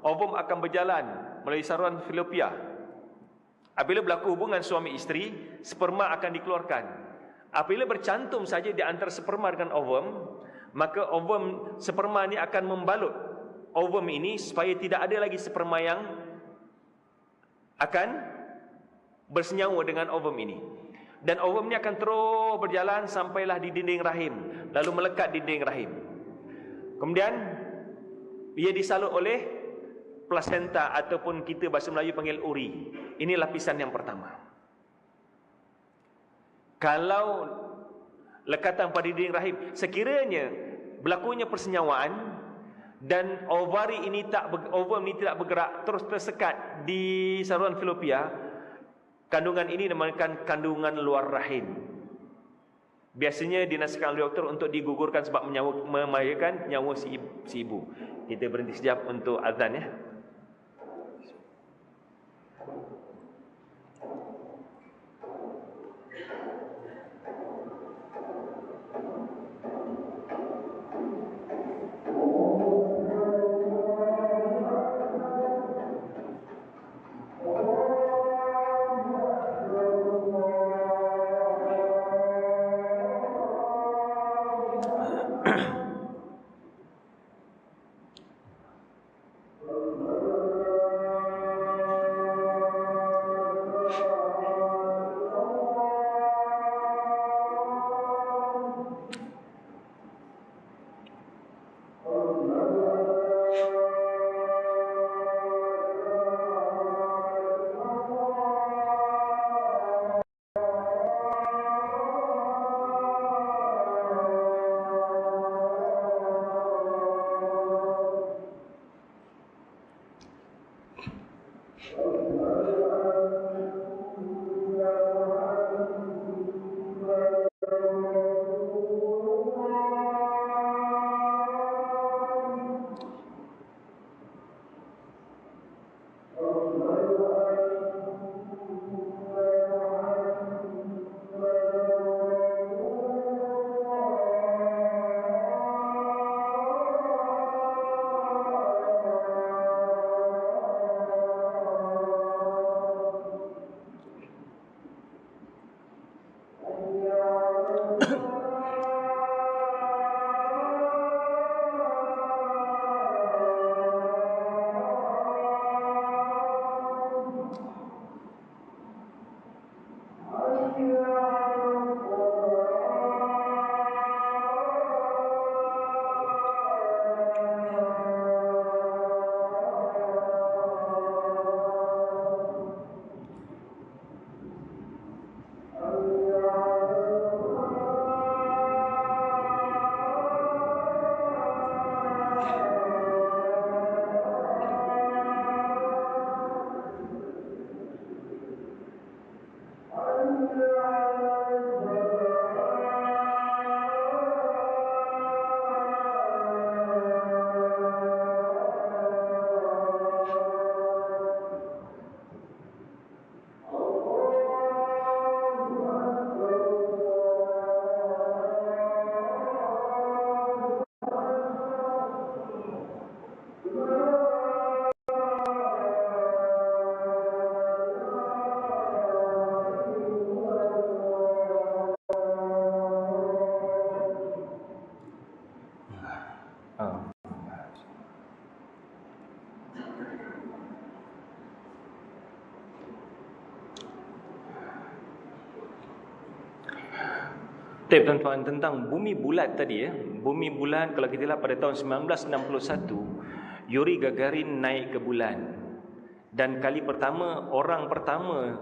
[SPEAKER 1] ovum akan berjalan melalui saluran falopia. Apabila berlaku hubungan suami isteri, sperma akan dikeluarkan. Apabila bercantum saja di antara sperma dengan ovum, maka ovum, sperma ini akan membalut ovum ini supaya tidak ada lagi sperma yang akan bersenyawa dengan ovum ini. Dan ovum ini akan terus berjalan sampailah di dinding rahim, lalu melekat di dinding rahim. Kemudian ia disalut oleh plasenta, ataupun kita bahasa Melayu panggil uri. Ini lapisan yang pertama. Kalau lekatan pada dinding rahim, sekiranya berlakunya persenyawaan dan ovari ini ovum ini tidak bergerak, terus tersekat di saluran falopia, kandungan ini dinamakan kandungan luar rahim. Biasanya dinasihatkan oleh doktor untuk digugurkan sebab membahayakan nyawa si ibu. Kita berhenti sekejap untuk azan ya. Tapi tuan-tuan, tentang bumi bulat tadi bumi bulat, kalau kita lihat pada tahun 1961 Yuri Gagarin naik ke bulan, dan kali pertama, orang pertama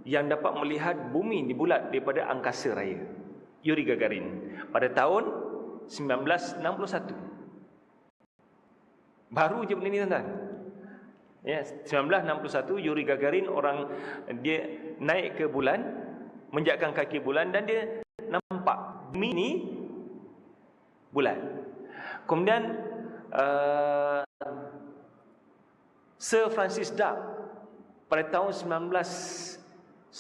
[SPEAKER 1] yang dapat melihat bumi di bulat daripada angkasa raya, Yuri Gagarin, pada tahun 1961. Baru je benda ni, tuan-tuan. Ya, 1961 Yuri Gagarin, orang dia naik ke bulan, menjakkan kaki bulan, dan dia nampak bumi ni bulat. Kemudian Sir Francis Drake pada tahun 1907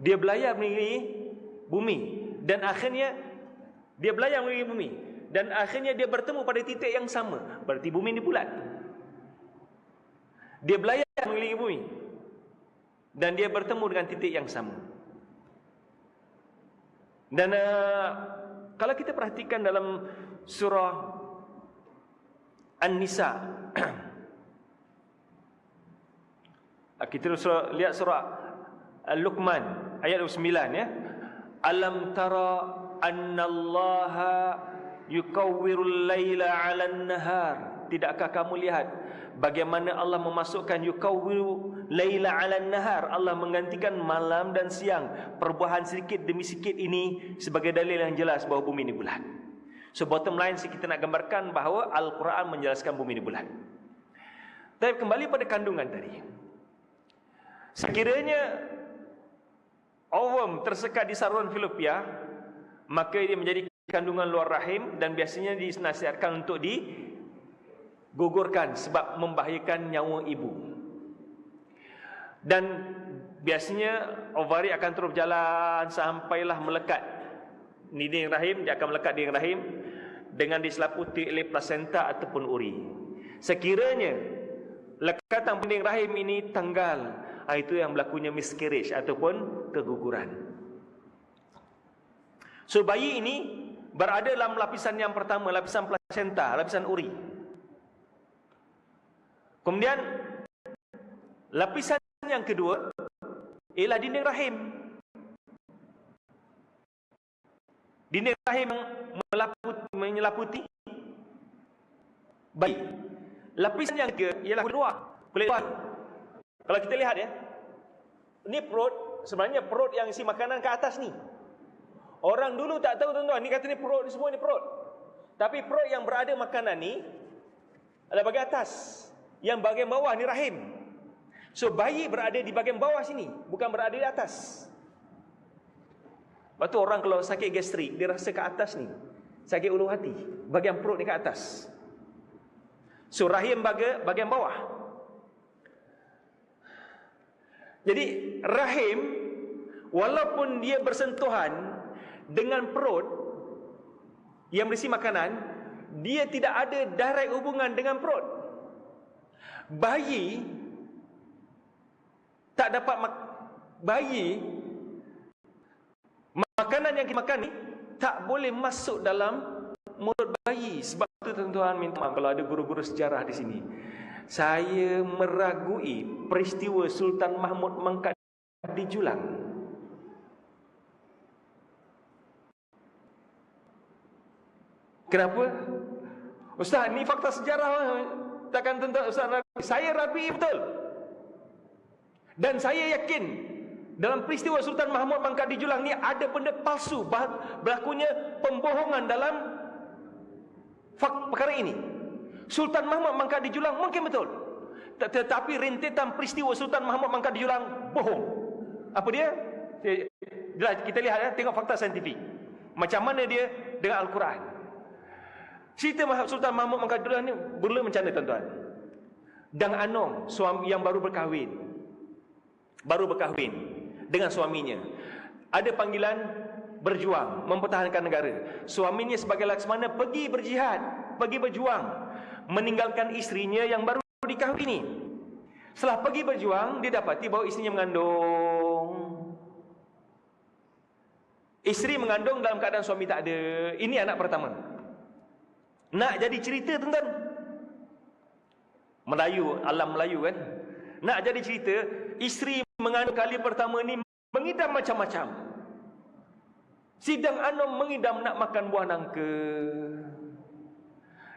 [SPEAKER 1] dia berlayar mengelilingi bumi, dan akhirnya dia berlayar mengelilingi bumi, dan akhirnya dia bertemu pada titik yang sama. Berarti bumi ni bulat. Dia berlayar mengelilingi bumi dan dia bertemu dengan titik yang sama. Dan kalau kita perhatikan dalam surah An-Nisa, kita lihat surah Al-Luqman ayat 9 ya. Alam tara annallaha yukawwirul laila 'alan nahar. Tidakkah kamu lihat bagaimana Allah memasukkan yukawwiru laila 'alan nahar, Allah menggantikan malam dan siang. Perubahan sedikit demi sedikit ini sebagai dalil yang jelas bahawa bumi ini bulat. So bottom line kita nak gambarkan bahawa Al-Quran menjelaskan bumi ini bulat. Tapi kembali pada kandungan tadi. Sekiranya ovum tersekat di saluran falopia, maka dia menjadi kandungan luar rahim, dan biasanya dinasihatkan untuk digugurkan sebab membahayakan nyawa ibu. Dan biasanya ovari akan terus berjalan sampailah melekat dinding rahim. Dia akan melekat dinding rahim dengan diselaputi oleh plasenta ataupun uri. Sekiranya lekatan dinding rahim ini tanggal, itu yang berlakunya miscarriage ataupun keguguran. So bayi ini berada dalam lapisan yang pertama, lapisan plasenta, lapisan uri. Kemudian lapisan yang kedua ialah dinding rahim. Dinding rahim menyelaputi bayi. Lapisan yang ketiga ialah kulit luar, kulit luar. Kalau kita lihat ya, ni perut, sebenarnya perut yang isi makanan ke atas ni. Orang dulu tak tahu, tuan-tuan, ni kata ni perut, ni semua ni perut. Tapi perut yang berada makanan ni adalah bahagian atas. Yang bahagian bawah ni rahim. So bayi berada di bahagian bawah sini, bukan berada di atas. Lepas tu orang kalau sakit gastrik, dia rasa ke atas ni, sakit ulu hati, bahagian perut ni ke atas. So rahim bahagian bawah. Jadi rahim, walaupun dia bersentuhan dengan perut yang berisi makanan, dia tidak ada direct hubungan dengan perut. Bayi tak dapat makanan yang kita makan ni tak boleh masuk dalam mulut bayi. Sebab tu tuan-tuan, minta maaf kalau ada guru-guru sejarah di sini. Saya meragui peristiwa Sultan Mahmud mangkat di Julang. Kenapa? Ustaz, ni fakta sejarah. Takkan tuan-tuan Ustaz ragu. Saya ragu betul. Dan saya yakin dalam peristiwa Sultan Mahmud mangkat di Julang ni ada benda palsu, berlakunya pembohongan dalam perkara ini. Sultan Mahmud mangkat di Julang mungkin betul, tetapi rentetan peristiwa Sultan Mahmud mangkat di Julang bohong. Apa dia? Kita lihat ya, tengok fakta saintifik. Macam mana dia dengan Al-Quran. Cerita Sultan Mahmud mangkat di Julang ni bermula macam mana, tuan-tuan? Dang Anong, suami yang baru berkahwin dengan suaminya, ada panggilan berjuang, mempertahankan negara. Suaminya sebagai Laksmana pergi berjihad, pergi berjuang, meninggalkan isterinya yang baru dikahwini. Setelah pergi berjuang, dia dapati bahawa isterinya mengandung. Isteri mengandung dalam keadaan suami tak ada. Ini anak pertama. Nak jadi cerita, tuan-tuan, Melayu, alam Melayu kan. Nak jadi cerita, isteri mengandung kali pertama ni mengidam macam-macam. Sidang Anom mengidam nak makan buah nangka.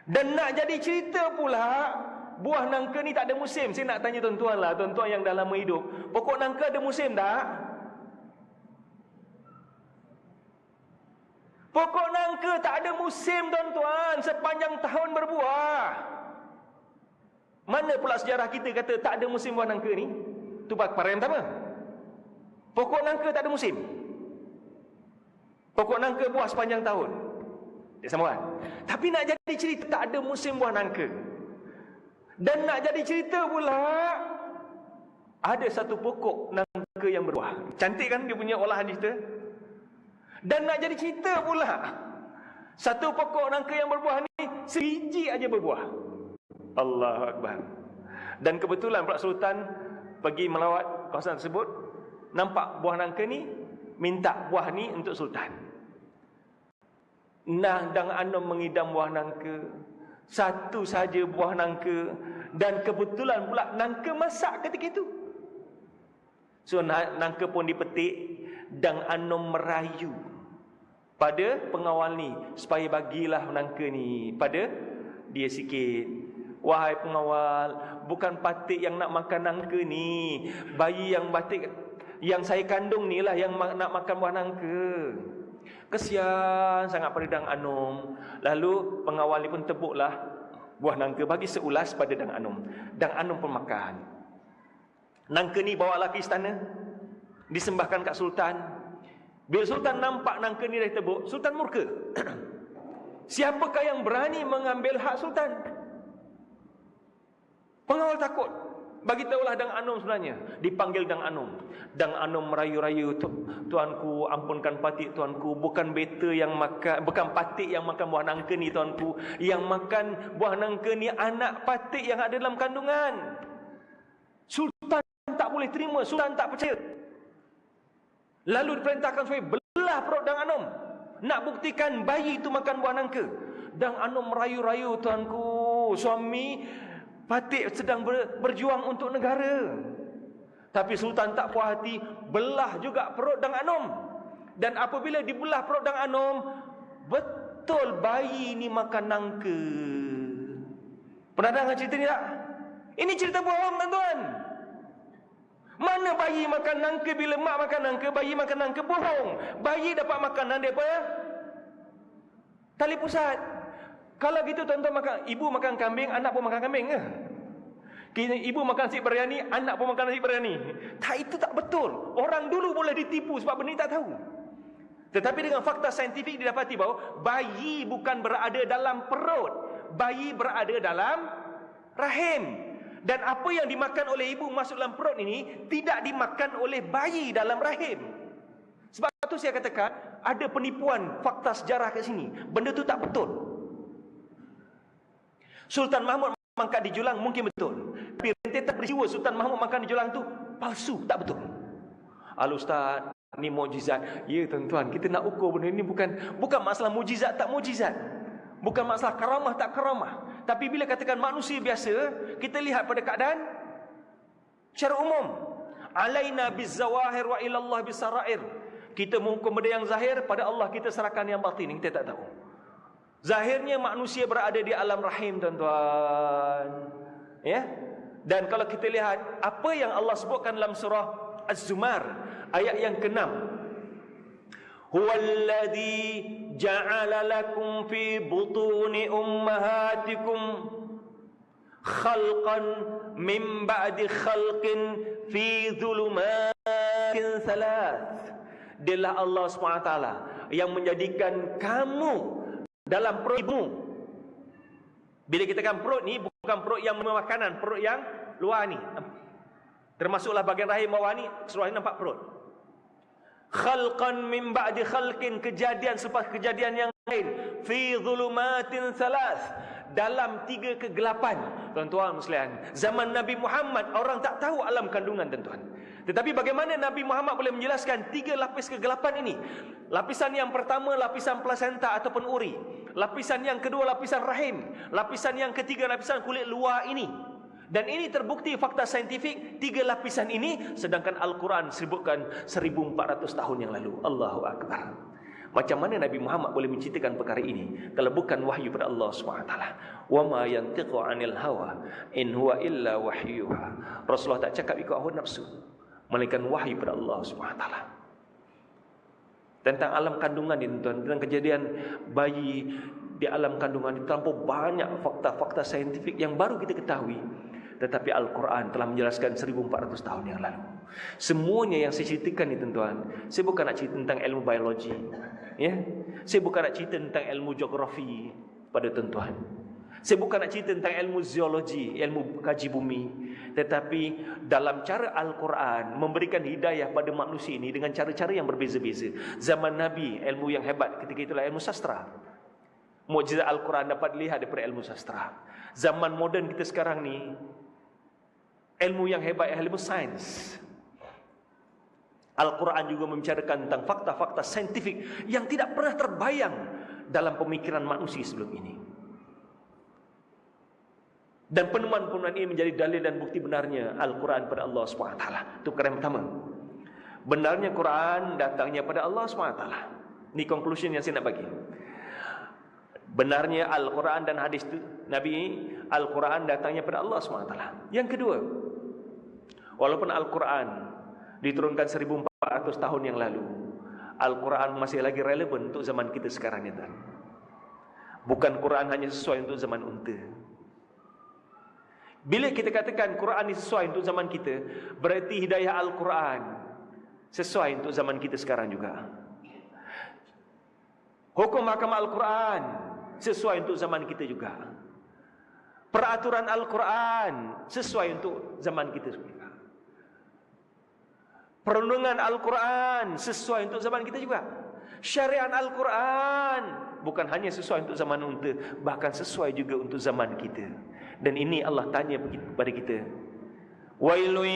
[SPEAKER 1] Dan nak jadi cerita pula, buah nangka ni tak ada musim. Saya nak tanya tuan-tuan lah, tuan-tuan yang dah lama hidup, pokok nangka ada musim tak? Pokok nangka tak ada musim tuan-tuan, sepanjang tahun berbuah. Mana pula sejarah kita kata tak ada musim buah nangka ni? Itu perkara yang pertama. Pokok nangka tak ada musim. Pokok nangka buah sepanjang tahun. Dia sambungan. Tapi nak jadi cerita tak ada musim buah nangka. Dan nak jadi cerita pula, ada satu pokok nangka yang berbuah. Cantik kan dia punya olahan cerita? Dan nak jadi cerita pula, satu pokok nangka yang berbuah ni sebiji aja berbuah. Allahu Akbar. Dan kebetulan pula Sultan pergi melawat kawasan tersebut, nampak buah nangka ni, minta buah ni untuk Sultan. Nah, Dang Anom mengidam buah nangka, satu saja buah nangka, dan kebetulan pula nangka masak ketika itu. So nangka pun dipetik. Dang Anom merayu pada pengawal ni supaya bagilah nangka ni pada dia sikit. Wahai pengawal, bukan patik yang nak makan nangka ni, bayi yang batik yang saya kandung ni lah yang nak makan buah nangka. Kesian sangat pada Dang Anom. Lalu pengawal ni pun tebuklah buah nangka, bagi seulas pada Dang Anom. Dang Anom pun makan. Nangka ni bawa ke istana, disembahkan kat Sultan. Bila Sultan nampak nangka ni dah tebuk, Sultan murka. Siapakah yang berani mengambil hak Sultan? Pengawal takut. Bagi tahulah Dang Anom sebenarnya. Dipanggil Dang Anom. Dang Anom merayu-rayu, tuanku ampunkan patik tuanku, bukan beta yang makan, bukan patik yang makan buah nangka ni tuanku. Yang makan buah nangka ni anak patik yang ada dalam kandungan. Sultan tak boleh terima, Sultan tak percaya. Lalu diperintahkan supaya belah perut Dang Anom, nak buktikan bayi itu makan buah nangka. Dang Anom merayu-rayu, tuanku, suami patik sedang berjuang untuk negara. Tapi Sultan tak puas hati, belah juga perut Dang Anom. Dan apabila dibelah perut Dang Anom, betul bayi ni makan nangka. Pernah dengar cerita ni tak? Ini cerita bohong tuan-tuan. Mana bayi makan nangka? Bila mak makan nangka, bayi makan nangka, bohong. Bayi dapat makanan daripada tali pusat. Kalau gitu tuan-tuan, makan, ibu makan kambing, anak pun makan kambing ke? Ibu makan nasi biryani, anak pun makan nasi biryani. Tak, itu tak betul. Orang dulu boleh ditipu sebab benda ni tak tahu. Tetapi dengan fakta saintifik didapati bahawa bayi bukan berada dalam perut, bayi berada dalam rahim. Dan apa yang dimakan oleh ibu masuk dalam perut ini tidak dimakan oleh bayi dalam rahim. Sebab itu saya katakan ada penipuan fakta sejarah kat sini. Benda tu tak betul. Sultan Mahmud mangkat di Julang mungkin betul. Tapi rentetan peristiwa Sultan Mahmud makan di Julang tu palsu, tak betul. Al-Ustaz, ni mukjizat. Ya tuan-tuan, kita nak ukur benda ni bukan masalah mukjizat tak mukjizat. Bukan masalah karamah tak karamah. Tapi bila katakan manusia biasa, kita lihat pada keadaan secara umum. Alaina bizzawahir wa ilallah bisarair. Kita menghukum benda yang zahir, pada Allah kita serahkan yang batin, kita tak tahu. Zahirnya manusia berada di alam rahim tuan-tuan. Ya? Dan kalau kita lihat apa yang Allah sebutkan dalam surah Az-Zumar ayat yang ke-6. Huwallazi ja'ala lakum fi butuni ummahatikum khalqan min ba'di khalqin fi dhulumatin thalath. Dialah Allah SWT yang menjadikan kamu dalam perut ibu. Bila kita katakan perut ni, bukan perut yang makanan, perut yang luar ni. Termasuklah bahagian rahim bawah ni, seluruh ni nampak perut. Khalqan min ba'di khalqin, kejadian selepas kejadian yang lain. Fi dhulumatin thalath, dalam 3 kegelapan. Tuan-tuan sekalian, zaman Nabi Muhammad orang tak tahu alam kandungan tuan-tuan. Tetapi bagaimana Nabi Muhammad boleh menjelaskan 3 lapis kegelapan ini? Lapisan yang pertama, lapisan plasenta ataupun uri. Lapisan yang kedua, lapisan rahim. Lapisan yang ketiga, lapisan kulit luar ini. Dan ini terbukti fakta saintifik 3 lapisan ini, sedangkan Al-Quran sebutkan 1400 tahun yang lalu. Allahu Akbar. Macam mana Nabi Muhammad boleh menceritakan perkara ini kalau bukan wahyu pada Allah SWT? Wa ma yantiqu 'anil hawa in huwa illa wahyuha. Rasulullah tak cakap ikut hawa nafsu, melainkan wahyu pada Allah SWT. Tentang alam kandungan ini, tuan, tentang kejadian bayi di alam kandungan ini, terlampau banyak fakta-fakta saintifik yang baru kita ketahui. Tetapi Al-Quran telah menjelaskan 1400 tahun yang lalu. Semuanya yang saya ceritakan ni tuan-tuan, saya bukan nak cerita tentang ilmu biologi, ya. Saya bukan nak cerita tentang ilmu geografi pada tuan-tuan. Saya bukan nak cerita tentang ilmu zoologi, ilmu kaji bumi. Tetapi dalam cara Al-Quran memberikan hidayah pada manusia ini dengan cara-cara yang berbeza-beza. Zaman Nabi, ilmu yang hebat ketika itulah ilmu sastra. Mukjizat Al-Quran dapat dilihat daripada ilmu sastra. Zaman moden kita sekarang ni, ilmu yang hebat ialah ilmu sains. Al-Quran juga membicarakan tentang fakta-fakta saintifik yang tidak pernah terbayang dalam pemikiran manusia sebelum ini. Dan penemuan-penemuan ini menjadi dalil dan bukti benarnya Al-Quran pada Allah SWT. Itu perkara yang pertama. Benarnya Quran datangnya pada Allah SWT. Ini conclusion yang saya nak bagi. Benarnya Al-Quran dan hadis Nabi, Al-Quran datangnya pada Allah SWT. Yang kedua, walaupun Al-Quran diturunkan 1400 tahun yang lalu, Al-Quran masih lagi relevan untuk zaman kita sekarang ni. Bukan Quran hanya sesuai untuk zaman unta. Bila kita katakan Quran ini sesuai untuk zaman kita, berarti hidayah Al-Quran sesuai untuk zaman kita sekarang juga. Hukum mahkamah Al-Quran sesuai untuk zaman kita juga. Peraturan Al-Quran sesuai untuk zaman kita juga. Perundungan Al-Quran sesuai untuk zaman kita juga. Syariat Al-Quran bukan hanya sesuai untuk zaman unta, bahkan sesuai juga untuk zaman kita. Dan ini Allah tanya kepada kita, wailun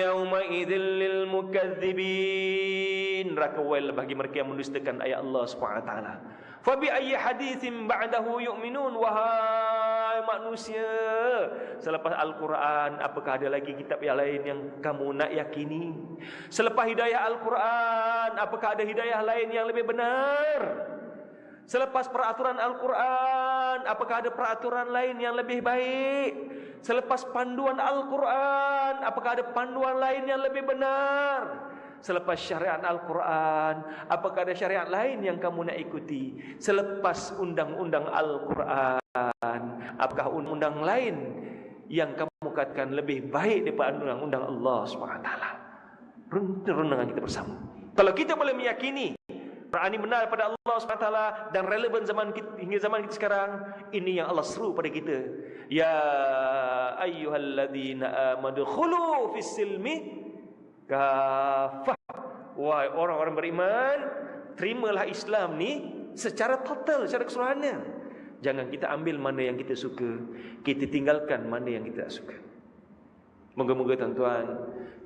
[SPEAKER 1] yawma idzil lil mukadzibin, neraka wail bagi mereka yang mendustakan ayat Allah SWT. Fa bi ayyi haditsin ba'dahu yu'minun, wahai manusia, selepas Al-Quran apakah ada lagi kitab yang lain yang kamu nak yakini? Selepas hidayah Al-Quran apakah ada hidayah lain yang lebih benar? Selepas peraturan Al-Quran apakah ada peraturan lain yang lebih baik? Selepas panduan Al-Quran apakah ada panduan lain yang lebih benar? Selepas syariat Al-Quran apakah ada syariat lain yang kamu nak ikuti? Selepas undang-undang Al-Quran apakah undang-undang lain yang kamu katakan lebih baik daripada undang-undang Allah SWT? Renungan kita bersama. Kalau kita boleh meyakini Quran ini benar pada Allah SWT dan relevan zaman kita, hingga zaman kita sekarang, ini yang Allah seru pada kita. Ya ayyuhalladzina amanu khulu fis silmi kafah. Wahai orang-orang beriman, terimalah Islam ni secara total, secara keseluruhannya. Jangan kita ambil mana yang kita suka, kita tinggalkan mana yang kita suka. Moga-moga tuan-tuan,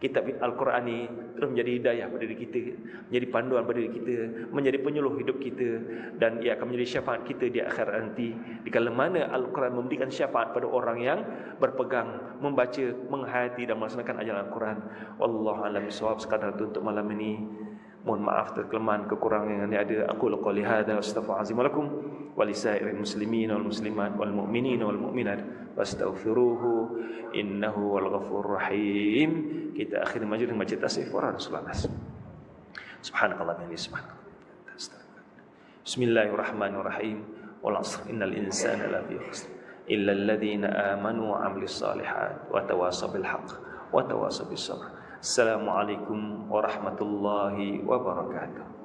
[SPEAKER 1] kitab Al-Quran ini terus menjadi hidayah pada diri kita, menjadi panduan pada diri kita, menjadi penyuluh hidup kita, dan ia akan menjadi syafaat kita di akhirat nanti. Di kala mana Al-Quran memberikan syafaat pada orang yang berpegang, membaca, menghayati dan melaksanakan ajaran Al-Quran. Wallahu a'lam bishawab. Sekadar itu untuk malam ini. Mohon maaf atas kelemahan kekurangan yang ada. Aku qouli hadza wa astaghfirullahalazim lakum wa lisairil muslimin wal muslimat wal mu'minin wal mu'minat wastaghfiruhu innahu wal ghafurur rahim. Kita akhiri majlis dengan baca tasbih wa Rasulullah. Subhanallah wa bihamdihi. Bismillahirrahmanirrahim. Wal 'asr innal insana lafi khusr illa alladhina amanu wa 'amilus solihat wa tawasaw bil haqq wa tawasaw bis sabr. Assalamualaikum warahmatullahi wabarakatuh.